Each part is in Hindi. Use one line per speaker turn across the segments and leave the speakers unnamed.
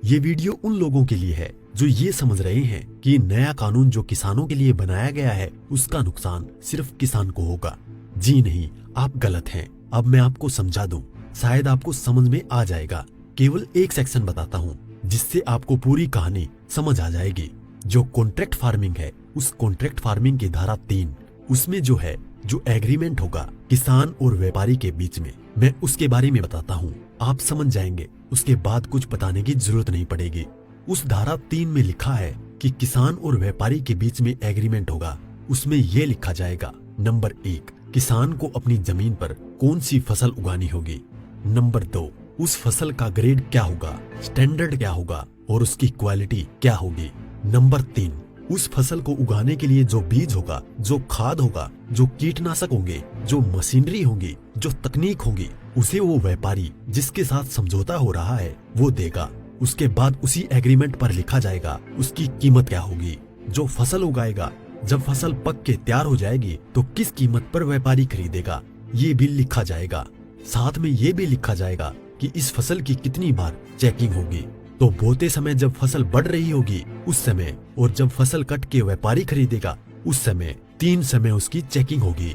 ये वीडियो उन लोगों के लिए है जो ये समझ रहे हैं कि नया कानून जो किसानों के लिए बनाया गया है उसका नुकसान सिर्फ किसान को होगा। जी नहीं, आप गलत हैं। अब मैं आपको समझा दूं, शायद आपको समझ में आ जाएगा। केवल एक सेक्शन बताता हूँ जिससे आपको पूरी कहानी समझ आ जाएगी। जो कॉन्ट्रैक्ट फार्मिंग है, उस कॉन्ट्रैक्ट फार्मिंग की धारा 3, उसमें जो है जो एग्रीमेंट होगा किसान और व्यापारी के बीच में, मैं उसके बारे में बताता हूँ। आप समझ जाएंगे, उसके बाद कुछ बताने की जरूरत नहीं पड़ेगी। उस धारा 3 में लिखा है कि किसान और व्यापारी के बीच में एग्रीमेंट होगा। उसमें यह लिखा जाएगा, नंबर 1, किसान को अपनी जमीन पर कौन सी फसल उगानी होगी। नंबर 2, उस फसल का ग्रेड क्या होगा, स्टैंडर्ड क्या होगा और उसकी क्वालिटी क्या होगी। नंबर 3, उस फसल को उगाने के लिए जो बीज होगा, जो खाद होगा, जो कीटनाशक होंगे, जो मशीनरी होगी, जो तकनीक होगी, उसे वो व्यापारी जिसके साथ समझौता हो रहा है वो देगा। उसके बाद उसी एग्रीमेंट पर लिखा जाएगा उसकी कीमत क्या होगी। जो फसल उगाएगा, जब फसल पक के तैयार हो जाएगी तो किस कीमत पर व्यापारी खरीदेगा, ये भी लिखा जाएगा। साथ में ये भी लिखा जाएगा कि इस फसल की कितनी बार चेकिंग होगी। तो बोते समय जब फसल बढ़ रही होगी उस समय, और जब फसल कट के व्यापारी खरीदेगा उस समय, 3 समय उसकी चेकिंग होगी।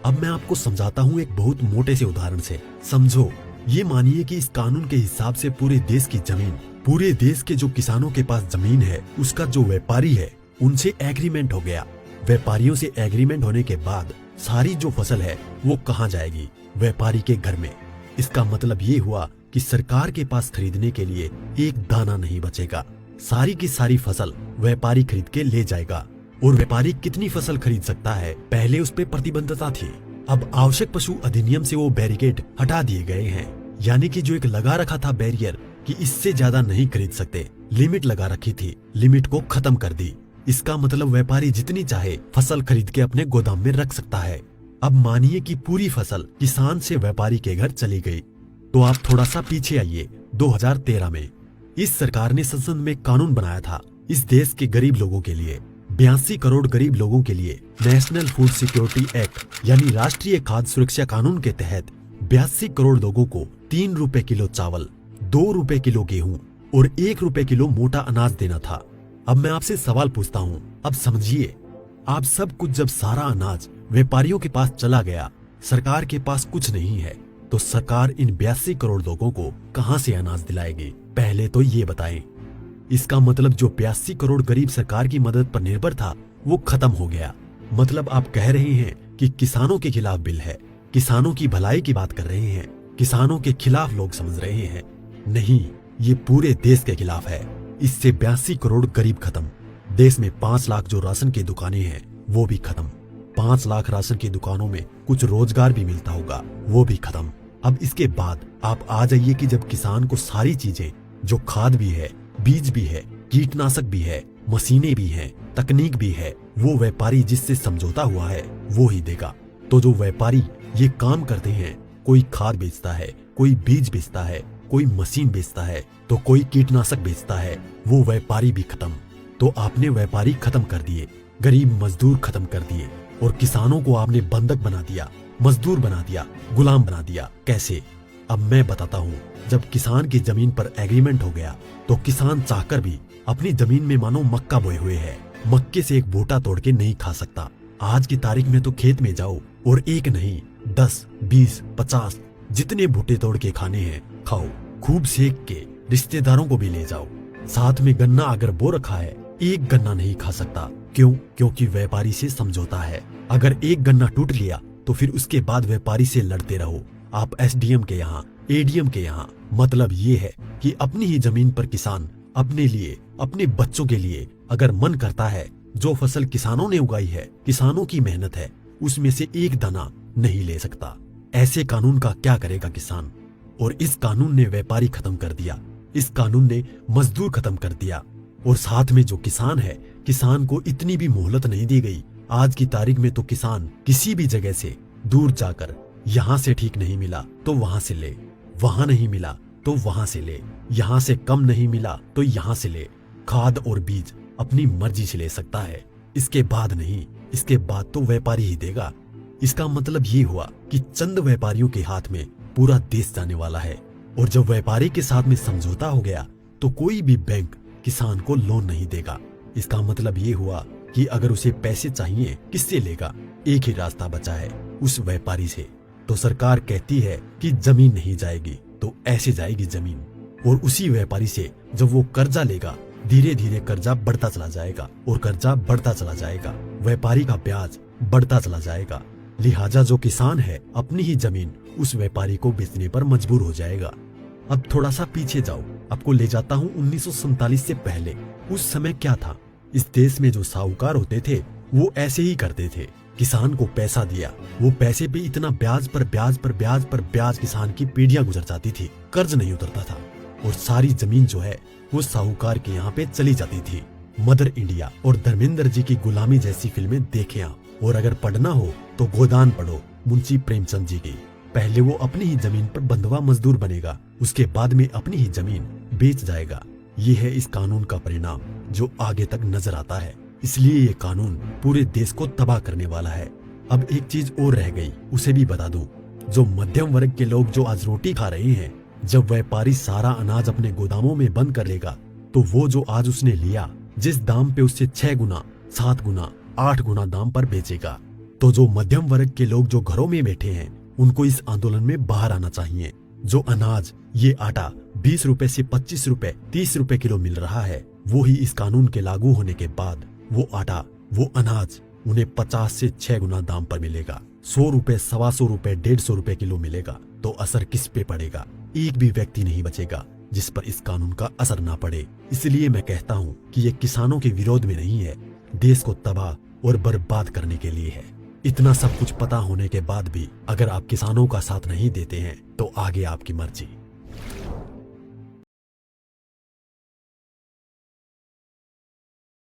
अब मैं आपको समझाता हूँ एक बहुत मोटे से उदाहरण से। समझो, ये मानिए कि इस कानून के हिसाब से पूरे देश की जमीन, पूरे देश के जो किसानों के पास जमीन है, उसका जो व्यापारी है उनसे एग्रीमेंट हो गया। व्यापारियों से एग्रीमेंट होने के बाद सारी जो फसल है वो कहाँ जाएगी, व्यापारी के घर में। इसका मतलब ये हुआ कि सरकार के पास खरीदने के लिए एक दाना नहीं बचेगा। सारी की सारी फसल व्यापारी खरीद के ले जाएगा। और व्यापारी कितनी फसल खरीद सकता है, पहले उस पर प्रतिबंधता थी। अब आवश्यक पशु अधिनियम से वो बैरिकेड हटा दिए गए हैं। यानी कि जो एक लगा रखा था बैरियर कि इससे ज्यादा नहीं खरीद सकते, लिमिट लगा रखी थी, लिमिट को खत्म कर दी। इसका मतलब व्यापारी जितनी चाहे फसल खरीद के अपने गोदाम में रख सकता है। अब मानिए कि पूरी फसल किसान से व्यापारी के घर चली गई, तो आप थोड़ा सा पीछे आइए। 2013 में इस सरकार ने संसद में कानून बनाया था इस देश के गरीब लोगों के लिए। 82 करोड़ गरीब लोगों के लिए नेशनल फूड सिक्योरिटी एक्ट यानी राष्ट्रीय खाद्य सुरक्षा कानून के तहत 82 करोड़ लोगों को 3 रुपए किलो चावल, 2 रुपए किलो गेहूं और 1 रुपए किलो मोटा अनाज देना था। अब मैं आपसे सवाल पूछता हूँ, अब समझिए, आप सब कुछ जब सारा अनाज व्यापारियों के पास चला गया, सरकार के पास कुछ नहीं है, तो सरकार इन 82 करोड़ लोगों को कहां से अनाज दिलाएगी, पहले तो ये बताएं। इसका मतलब जो 82 करोड़ गरीब सरकार की मदद पर निर्भर था वो खत्म हो गया। मतलब आप कह रहे हैं कि किसानों के खिलाफ बिल है, किसानों की भलाई की बात कर रहे हैं, किसानों के खिलाफ लोग समझ रहे हैं। नहीं, ये पूरे देश के खिलाफ है। इससे 82 करोड़ गरीब खत्म। देश में 5 लाख जो राशन की दुकानें हैं वो भी खत्म। 5 लाख राशन की दुकानों में कुछ रोजगार भी मिलता होगा, वो भी खत्म। अब इसके बाद आप आ जाइए कि जब किसान को सारी चीजें, जो खाद भी है, बीज भी है, कीटनाशक भी है, मशीनें भी हैं, तकनीक भी है, वो व्यापारी जिससे समझौता हुआ है वो ही देगा। तो जो व्यापारी ये काम करते हैं, कोई खाद बेचता है, कोई बीज बेचता है, कोई मशीन बेचता है, तो कोई कीटनाशक बेचता है, वो व्यापारी भी खत्म। तो आपने व्यापारी खत्म कर दिए, गरीब मजदूर खत्म कर दिए, और किसानों को आपने बंधक बना दिया, मजदूर बना दिया, गुलाम बना दिया। कैसे? अब मैं बताता हूँ। जब किसान की जमीन पर एग्रीमेंट हो गया तो किसान चाहकर भी अपनी जमीन में मानो मक्का बोए हुए है, मक्के से एक बूटा तोड़ के नहीं खा सकता। आज की तारीख में तो खेत में जाओ और एक नहीं 10, 20, 50 जितने बूटे तोड़ के खाने हैं खाओ, खूब सेक के रिश्तेदारों को भी ले जाओ। साथ में गन्ना अगर बो रखा है, एक गन्ना नहीं खा सकता। क्यों? क्योंकि व्यापारी से समझौता है। अगर एक गन्ना टूट लिया तो फिर उसके बाद व्यापारी से लड़ते रहो, आप एसडीएम के यहाँ, एडीएम के यहाँ। मतलब ये है कि अपनी ही जमीन पर किसान अपने लिए, अपने बच्चों के लिए अगर मन करता है, जो फसल किसानों ने उगाई है, किसानों की मेहनत है, उसमें से एक दाना नहीं ले सकता। ऐसे कानून का क्या करेगा किसान? और इस कानून ने व्यापारी खत्म कर दिया, इस कानून ने मजदूर खत्म कर दिया, और साथ में जो किसान है, किसान को इतनी भी मोहलत नहीं दी गई। आज की तारीख में तो किसान किसी भी जगह से दूर जाकर, यहाँ से ठीक नहीं मिला तो वहां से ले, वहां नहीं मिला तो वहां से ले, यहाँ से कम नहीं मिला तो यहाँ से ले। खाद और बीज अपनी मर्जी से ले सकता है, इसके बाद नहीं, इसके बाद तो व्यापारी ही देगा। इसका मतलब ये हुआ कि चंद व्यापारियों के हाथ में पूरा देश जाने वाला है। और जब व्यापारी के साथ में समझौता हो गया तो कोई भी बैंक किसान को लोन नहीं देगा। इसका मतलब ये हुआ कि अगर उसे पैसे चाहिए किससे लेगा? एक ही रास्ता बचा है, उस व्यापारी से। तो सरकार कहती है कि जमीन नहीं जाएगी, तो ऐसे जाएगी जमीन। और उसी व्यापारी से जब वो कर्जा लेगा, धीरे धीरे कर्जा बढ़ता चला जाएगा और कर्जा बढ़ता चला जाएगा, व्यापारी का ब्याज बढ़ता चला जाएगा। लिहाजा जो किसान है अपनी ही जमीन उस व्यापारी को बेचने पर मजबूर हो जाएगा। अब थोड़ा सा पीछे जाओ, आपको ले जाता हूँ 1947 से पहले। उस समय क्या था? इस देश में जो साहूकार होते थे वो ऐसे ही करते थे। किसान को पैसा दिया, वो पैसे पे इतना ब्याज पर ब्याज पर ब्याज पर ब्याज किसान की पीढ़ियां गुजर जाती थी, कर्ज नहीं उतरता था और सारी जमीन जो है वो साहूकार के यहाँ पे चली जाती थी। मदर इंडिया और धर्मेंद्र जी की गुलामी जैसी फिल्में देखें आप। और अगर पढ़ना हो तो गोदान पढ़ो मुंशी प्रेमचंद जी की। पहले वो अपनी ही जमीन पर बंधुआ मजदूर बनेगा, उसके बाद में अपनी ही जमीन बेच जाएगा। ये है इस कानून का परिणाम जो आगे तक नजर आता है। इसलिए ये कानून पूरे देश को तबाह करने वाला है। अब एक चीज और रह गई, उसे भी बता दूं। जो मध्यम वर्ग के लोग जो आज रोटी खा रहे हैं, जब व्यापारी सारा अनाज अपने गोदामों में बंद कर लेगा, तो वो जो आज उसने लिया जिस दाम पे उससे 6 गुना 7 गुना 8 गुना दाम पर बेचेगा। तो जो मध्यम वर्ग के लोग जो घरों में बैठे हैं, उनको इस आंदोलन में बाहर आना चाहिए। जो अनाज, ये आटा 20 रुपए से 25 रुपए 30 रुपए किलो मिल रहा है, वो ही इस कानून के लागू होने के बाद वो आटा, वो अनाज उन्हें 50 से 6 गुना दाम पर मिलेगा। 100 रुपए 125 रुपए 150 रुपए किलो मिलेगा। तो असर किस पे पड़ेगा? एक भी व्यक्ति नहीं बचेगा जिस पर इस कानून का असर ना पड़े। इसलिए मैं कहता हूँ कि ये किसानों के विरोध में नहीं है, देश को तबाह और बर्बाद करने के लिए है। इतना सब कुछ पता होने के बाद भी अगर आप किसानों का साथ नहीं देते हैं तो आगे आपकी मर्जी।